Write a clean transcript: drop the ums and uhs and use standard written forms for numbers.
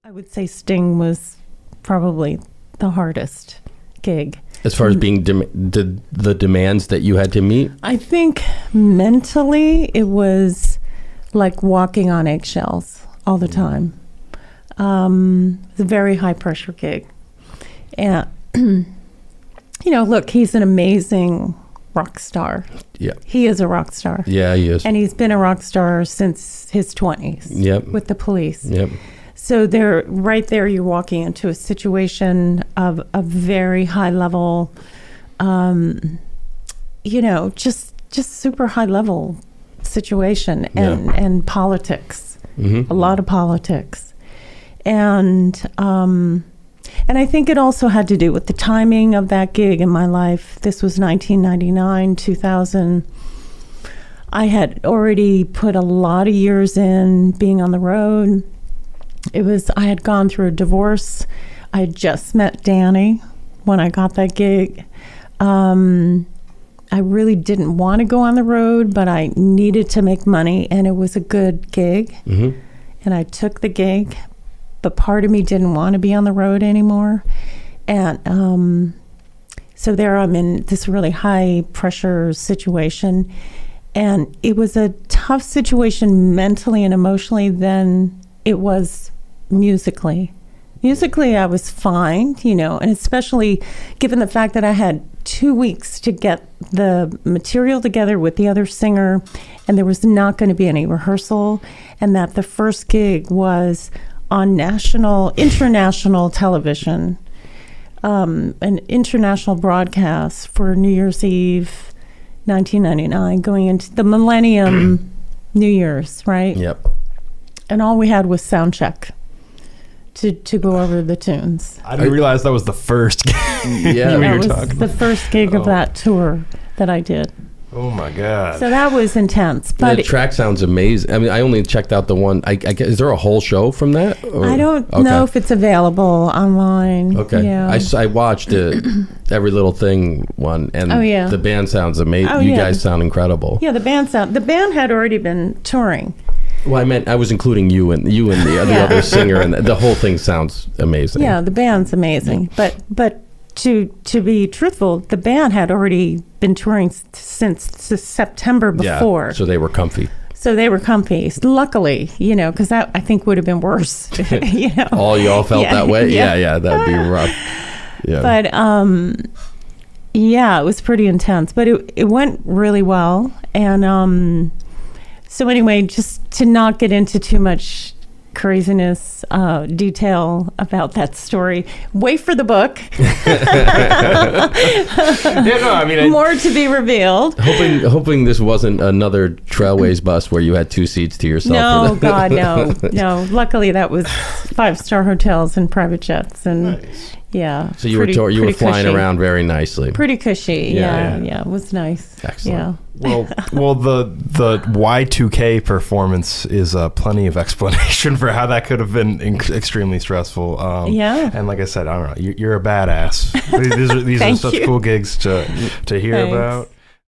I would say Sting was probably the hardest gig. As far as being the demands that you had to meet? I think mentally it was like walking on eggshells all the time. It's a very high pressure gig. And, look, he's an amazing rock star. Yeah. He is a rock star. Yeah, he is. And he's been a rock star since his 20s. Yep. With the Police. Yep. So right there, you're walking into a situation of a very high level, just super high level situation and politics, a lot of politics. And I think it also had to do with the timing of that gig in my life. This was 1999, 2000. I had already put a lot of years in being on the road. I had gone through a divorce. I had just met Danny when I got that gig. I really didn't want to go on the road, but I needed to make money, and it was a good gig. Mm-hmm. And I took the gig, but part of me didn't want to be on the road anymore. And so there I'm in this really high pressure situation. And it was a tough situation mentally and emotionally than it was musically. Musically, I was fine, and especially given the fact that I had 2 weeks to get the material together with the other singer, and there was not going to be any rehearsal, and that the first gig was on international television, an international broadcast for New Year's Eve, 1999, going into the Millennium New Year's, right? Yep. And all we had was sound check to go over the tunes. I didn't realize that was the first gig. Yeah, that was the first gig of that tour that I did. Oh my God. So that was intense. But the track sounds amazing. I mean, I only checked out the one. Is there a whole show from that? Or? I don't know if it's available online. Okay. Yeah. I watched it, Every Little Thing one, and the band sounds amazing. Oh, you guys sound incredible. Yeah, the band had already been touring. Well, I was including you and the other singer, and the whole thing sounds amazing. Yeah, the band's amazing. Yeah. But to be truthful, the band had already been touring since September before. Yeah, so they were comfy. Luckily, because that I think would have been worse. All y'all felt that way? Yeah, that'd be rough. Yeah. But it was pretty intense. But it went really well. And so anyway, just to not get into too much craziness detail about that story, wait for the book. More to be revealed. Hoping this wasn't another Trailways bus where you had 2 seats to yourself. No, God, no. Luckily, that was 5-star hotels and private jets, and nice. Yeah. So you were flying cushy. Around very nicely. Pretty cushy. Yeah. It was nice. Excellent. Yeah. Well, the Y2K performance is plenty of explanation for how that could have been extremely stressful. And like I said, I don't know, you're a badass. These are such cool gigs to hear about.